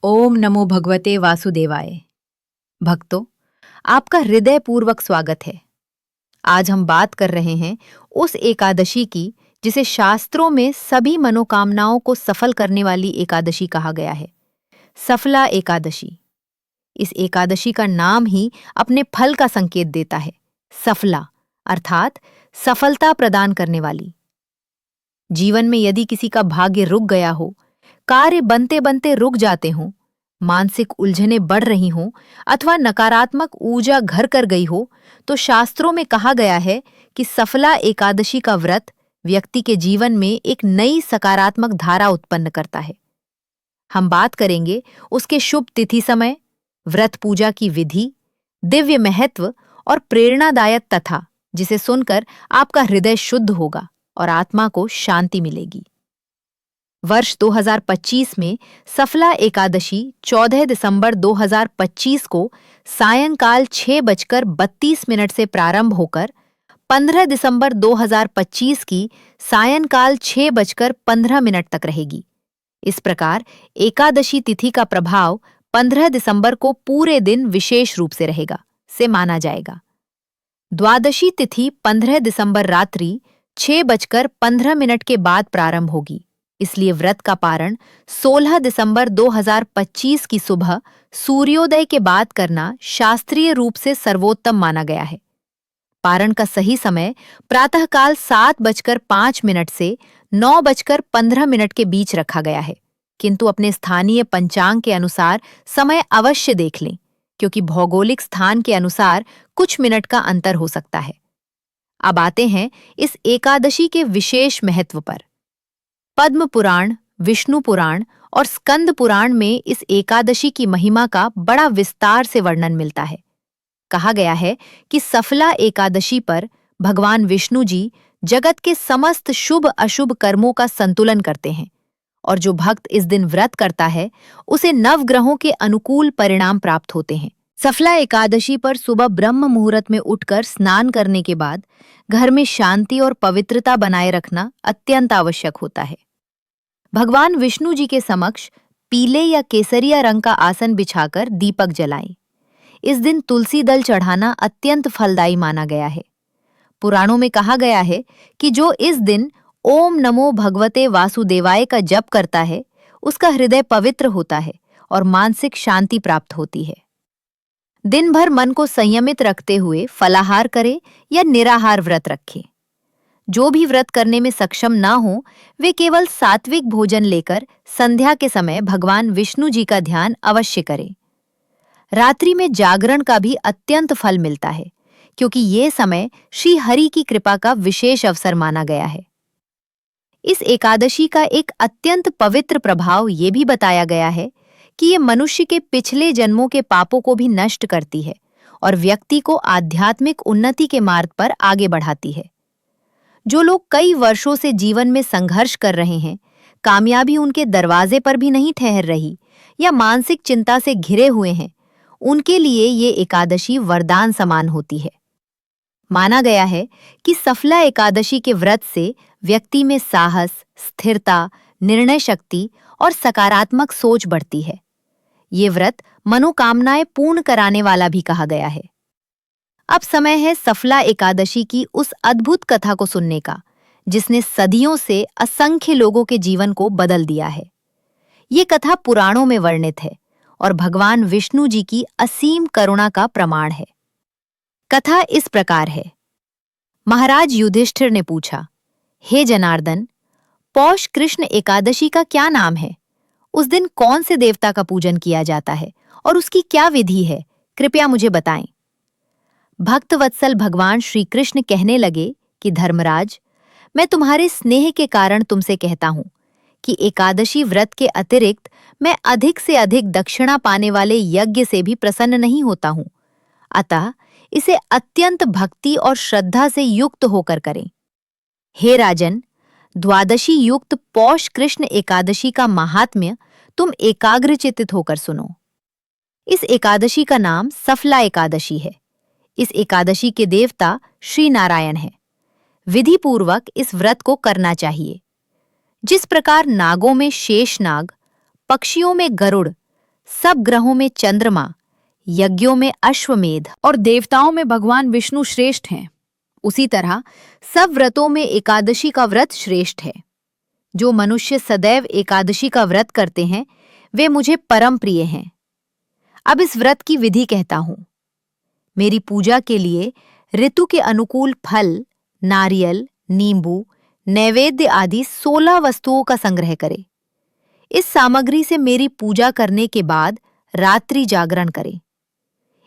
ओम नमो भगवते वासुदेवाय। भक्तों, आपका हृदय पूर्वक स्वागत है। आज हम बात कर रहे हैं उस एकादशी की जिसे शास्त्रों में सभी मनोकामनाओं को सफल करने वाली एकादशी कहा गया है, सफला एकादशी। इस एकादशी का नाम ही अपने फल का संकेत देता है, सफला अर्थात सफलता प्रदान करने वाली। जीवन में यदि किसी का भाग्य रुक गया हो, कार्य बनते बनते रुक जाते हों, मानसिक उलझनें बढ़ रही हों अथवा नकारात्मक ऊर्जा घर कर गई हो, तो शास्त्रों में कहा गया है कि सफला एकादशी का व्रत व्यक्ति के जीवन में एक नई सकारात्मक धारा उत्पन्न करता है। हम बात करेंगे उसके शुभ तिथि समय, व्रत पूजा की विधि, दिव्य महत्व और प्रेरणादायक कथा, जिसे सुनकर आपका हृदय शुद्ध होगा और आत्मा को शांति मिलेगी। वर्ष 2025 में सफला एकादशी 14 दिसंबर 2025 को सायंकाल 6:32 से प्रारंभ होकर 15 दिसंबर 2025 की सायंकाल 6:15 तक रहेगी। इस प्रकार एकादशी तिथि का प्रभाव 15 दिसंबर को पूरे दिन विशेष रूप से रहेगा से माना जाएगा। द्वादशी तिथि 15 दिसंबर रात्रि 6:15 के बाद प्रारंभ होगी, इसलिए व्रत का पारण 16 दिसंबर 2025 की सुबह सूर्योदय के बाद करना शास्त्रीय रूप से सर्वोत्तम माना गया है। पारण का सही समय प्रातःकाल 7:05 से 9:15 के बीच रखा गया है, किंतु अपने स्थानीय पंचांग के अनुसार समय अवश्य देख लें, क्योंकि भौगोलिक स्थान के अनुसार कुछ मिनट का अंतर हो सकता है। अब आते हैं इस एकादशी के विशेष महत्व पर। पद्म पुराण, विष्णु पुराण और स्कंद पुराण में इस एकादशी की महिमा का बड़ा विस्तार से वर्णन मिलता है। कहा गया है कि सफला एकादशी पर भगवान विष्णु जी जगत के समस्त शुभ अशुभ कर्मों का संतुलन करते हैं, और जो भक्त इस दिन व्रत करता है उसे नवग्रहों के अनुकूल परिणाम प्राप्त होते हैं। सफला एकादशी पर सुबह ब्रह्म मुहूर्त में उठकर स्नान करने के बाद घर में शांति और पवित्रता बनाए रखना अत्यंत आवश्यक होता है। भगवान विष्णु जी के समक्ष पीले या केसरिया रंग का आसन बिछाकर दीपक जलाएं। इस दिन तुलसी दल चढ़ाना अत्यंत फलदायी माना गया है। पुराणों में कहा गया है कि जो इस दिन ओम नमो भगवते वासुदेवाय का जप करता है, उसका हृदय पवित्र होता है और मानसिक शांति प्राप्त होती है। दिन भर मन को संयमित रखते हुए फलाहार करे या निराहार व्रत रखें। जो भी व्रत करने में सक्षम ना हो, वे केवल सात्विक भोजन लेकर संध्या के समय भगवान विष्णु जी का ध्यान अवश्य करें। रात्रि में जागरण का भी अत्यंत फल मिलता है, क्योंकि ये समय श्री हरि की कृपा का विशेष अवसर माना गया है। इस एकादशी का एक अत्यंत पवित्र प्रभाव ये भी बताया गया है कि ये मनुष्य के पिछले जन्मों के पापों को भी नष्ट करती है और व्यक्ति को आध्यात्मिक उन्नति के मार्ग पर आगे बढ़ाती है। जो लोग कई वर्षों से जीवन में संघर्ष कर रहे हैं, कामयाबी उनके दरवाजे पर भी नहीं ठहर रही या मानसिक चिंता से घिरे हुए हैं, उनके लिए ये एकादशी वरदान समान होती है। माना गया है कि सफला एकादशी के व्रत से व्यक्ति में साहस, स्थिरता, निर्णय शक्ति और सकारात्मक सोच बढ़ती है। ये व्रत मनोकामनाएं पूर्ण कराने वाला भी कहा गया है। अब समय है सफला एकादशी की उस अद्भुत कथा को सुनने का, जिसने सदियों से असंख्य लोगों के जीवन को बदल दिया है। ये कथा पुराणों में वर्णित है और भगवान विष्णु जी की असीम करुणा का प्रमाण है। कथा इस प्रकार है। महाराज युधिष्ठिर ने पूछा, हे जनार्दन, पौष कृष्ण एकादशी का क्या नाम है? उस दिन कौन से देवता का पूजन किया जाता है और उसकी क्या विधि है? कृपया मुझे बताएं। भक्तवत्सल भगवान श्री कृष्ण कहने लगे कि धर्मराज, मैं तुम्हारे स्नेह के कारण तुमसे कहता हूं कि एकादशी व्रत के अतिरिक्त मैं अधिक से अधिक दक्षिणा पाने वाले यज्ञ से भी प्रसन्न नहीं होता हूं। अतः इसे अत्यंत भक्ति और श्रद्धा से युक्त होकर करें। हे राजन, द्वादशी युक्त पौष कृष्ण एकादशी का महात्म्य तुम एकाग्रचित्त होकर सुनो। इस एकादशी का नाम सफला एकादशी है। इस एकादशी के देवता श्री नारायण हैं। विधि पूर्वक इस व्रत को करना चाहिए। जिस प्रकार नागों में शेष नाग, पक्षियों में गरुड़, सब ग्रहों में चंद्रमा, यज्ञों में अश्वमेध और देवताओं में भगवान विष्णु श्रेष्ठ हैं। उसी तरह सब व्रतों में एकादशी का व्रत श्रेष्ठ है। जो मनुष्य सदैव एकादशी का व्रत करते हैं वे मुझे परम प्रिय हैं। अब इस व्रत की विधि कहता हूं। मेरी पूजा के लिए ऋतु के अनुकूल फल, नारियल, नींबू, नैवेद्य आदि 16 वस्तुओं का संग्रह करें। इस सामग्री से मेरी पूजा करने के बाद रात्रि जागरण करें।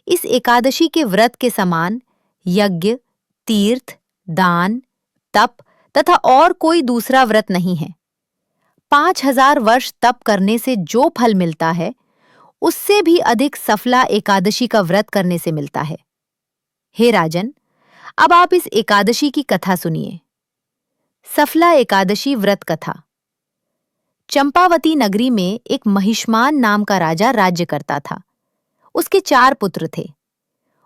इस एकादशी के व्रत के समान यज्ञ, तीर्थ, दान, तप तथा और कोई दूसरा व्रत नहीं है। 5000 वर्ष तप करने से जो फल मिलता है उससे भी अधिक सफला एकादशी का व्रत करने से मिलता है। हे राजन, अब आप इस एकादशी की कथा सुनिए। सफला एकादशी व्रत कथा। चंपावती नगरी में एक महिष्मान नाम का राजा राज्य करता था। उसके 4 पुत्र थे।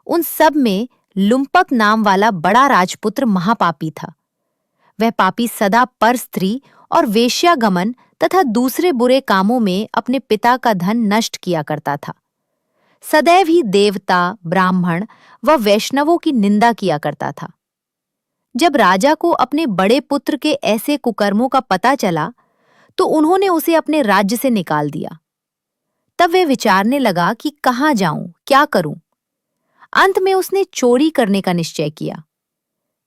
उन सब में लुम्पक नाम वाला बड़ा राजपुत्र महापापी था। वह पापी सदा परस्त्री और वेश्यागमन तथा दूसरे बुरे कामों में अपने पिता का धन नष्ट किया करता था। सदैव ही देवता, ब्राह्मण व वैष्णवों की निंदा किया करता था। जब राजा को अपने बड़े पुत्र के ऐसे कुकर्मों का पता चला तो उन्होंने उसे अपने राज्य से निकाल दिया। तब वह विचारने लगा कि कहाँ जाऊं, क्या करूं। अंत में उसने चोरी करने का निश्चय किया।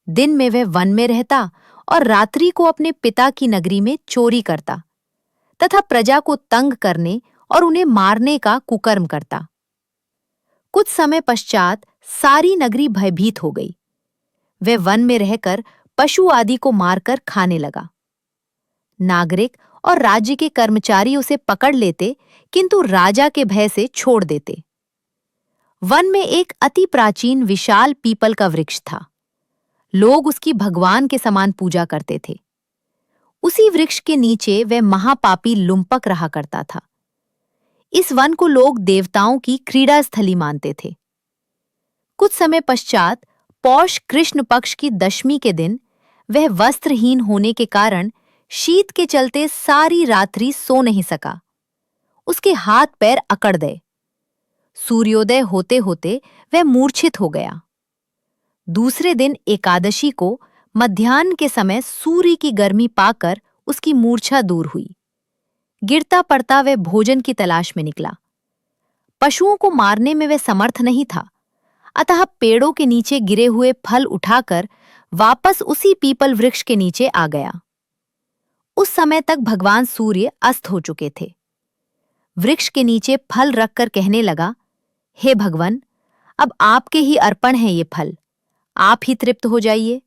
दिन में वह वन में रहता और रात्रि को अपने पिता की नगरी में चोरी करता तथा प्रजा को तंग करने और उन्हें मारने का कुकर्म करता। कुछ समय पश्चात सारी नगरी भयभीत हो गई। वह वन में रहकर पशु आदि को मारकर खाने लगा। नागरिक और राज्य के कर्मचारी उसे पकड़ लेते किंतु राजा के भय से छोड़ देते। वन में एक अति प्राचीन विशाल पीपल का वृक्ष था। लोग उसकी भगवान के समान पूजा करते थे। उसी वृक्ष के नीचे वह महापापी लुम्पक रहा करता था। इस वन को लोग देवताओं की क्रीड़ा स्थली मानते थे। कुछ समय पश्चात पौष कृष्ण पक्ष की दशमी के दिन वह वस्त्रहीन होने के कारण शीत के चलते सारी रात्रि सो नहीं सका। उसके हाथ पैर अकड़ गए। सूर्योदय होते होते वह मूर्छित हो गया। दूसरे दिन एकादशी को मध्याह्न के समय सूर्य की गर्मी पाकर उसकी मूर्छा दूर हुई। गिरता पड़ता वह भोजन की तलाश में निकला। पशुओं को मारने में वह समर्थ नहीं था, अतः पेड़ों के नीचे गिरे हुए फल उठाकर वापस उसी पीपल वृक्ष के नीचे आ गया। उस समय तक भगवान सूर्य अस्त हो चुके थे। वृक्ष के नीचे फल रखकर कहने लगा, हे भगवान, अब आपके ही अर्पण है ये फल, आप ही तृप्त हो जाइए।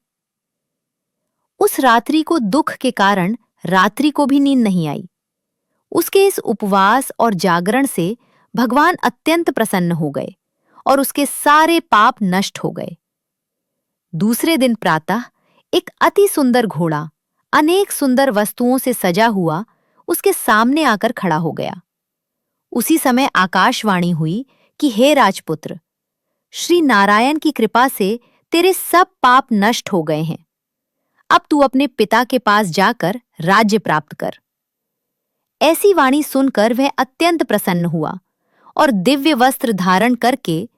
उस रात्रि को दुख के कारण रात्रि को भी नींद नहीं आई। उसके इस उपवास और जागरण से भगवान अत्यंत प्रसन्न हो गए और उसके सारे पाप नष्ट हो गए। दूसरे दिन प्रातः एक अति सुंदर घोड़ा अनेक सुंदर वस्तुओं से सजा हुआ उसके सामने आकर खड़ा हो गया। उसी समय आकाशवाणी हुई कि हे राजपुत्र, श्री नारायण की कृपा से तेरे सब पाप नष्ट हो गए हैं। अब तू अपने पिता के पास जाकर राज्य प्राप्त कर। ऐसी वाणी सुनकर वह अत्यंत प्रसन्न हुआ और दिव्य वस्त्र धारण करके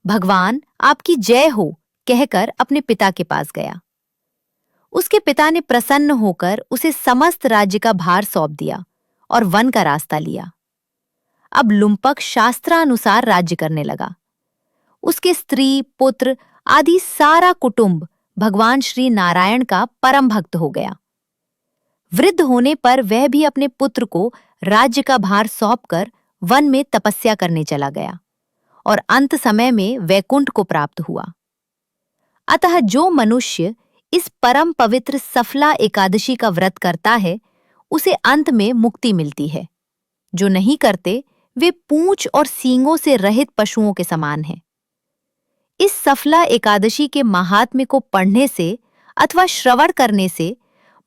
भगवान आपकी जय हो कहकर अपने पिता के पास गया। उसके पिता ने प्रसन्न होकर उसे समस्त राज्य का भार सौंप दिया और वन का रास्ता लिया। अब लुम्पक शास्त्रानुसार राज्य करने लगा। उसके स्त्री, पुत्र आदि सारा कुटुंब भगवान श्री नारायण का परम भक्त हो गया। वृद्ध होने पर वह भी अपने पुत्र को राज्य का भार सौंपकर वन में तपस्या करने चला गया और अंत समय में वैकुंठ को प्राप्त हुआ। अतः जो मनुष्य इस परम पवित्र सफला एकादशी का व्रत करता है उसे अंत में मुक्ति मिलती है। जो नहीं करते वे पूंछ और सींगों से रहित पशुओं के समान हैं। इस सफला एकादशी के महात्म्य को पढ़ने से अथवा श्रवण करने से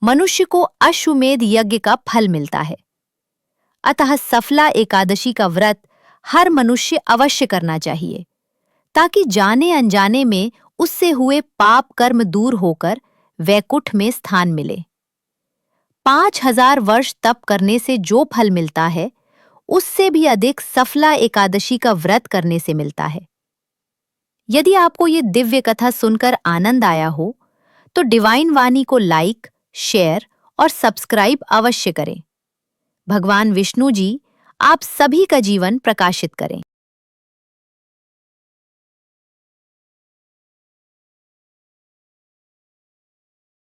मनुष्य को अश्वमेध यज्ञ का फल मिलता है। अतः सफला एकादशी का व्रत हर मनुष्य अवश्य करना चाहिए ताकि जाने अनजाने में उससे हुए पाप कर्म दूर होकर वैकुंठ में स्थान मिले। 5000 वर्ष तप करने से जो फल मिलता है उससे भी अधिक सफला एकादशी का व्रत करने से मिलता है। यदि आपको ये दिव्य कथा सुनकर आनंद आया हो, तो डिवाइन वाणी को लाइक, शेयर और सब्सक्राइब अवश्य करें। भगवान विष्णु जी आप सभी का जीवन प्रकाशित करें।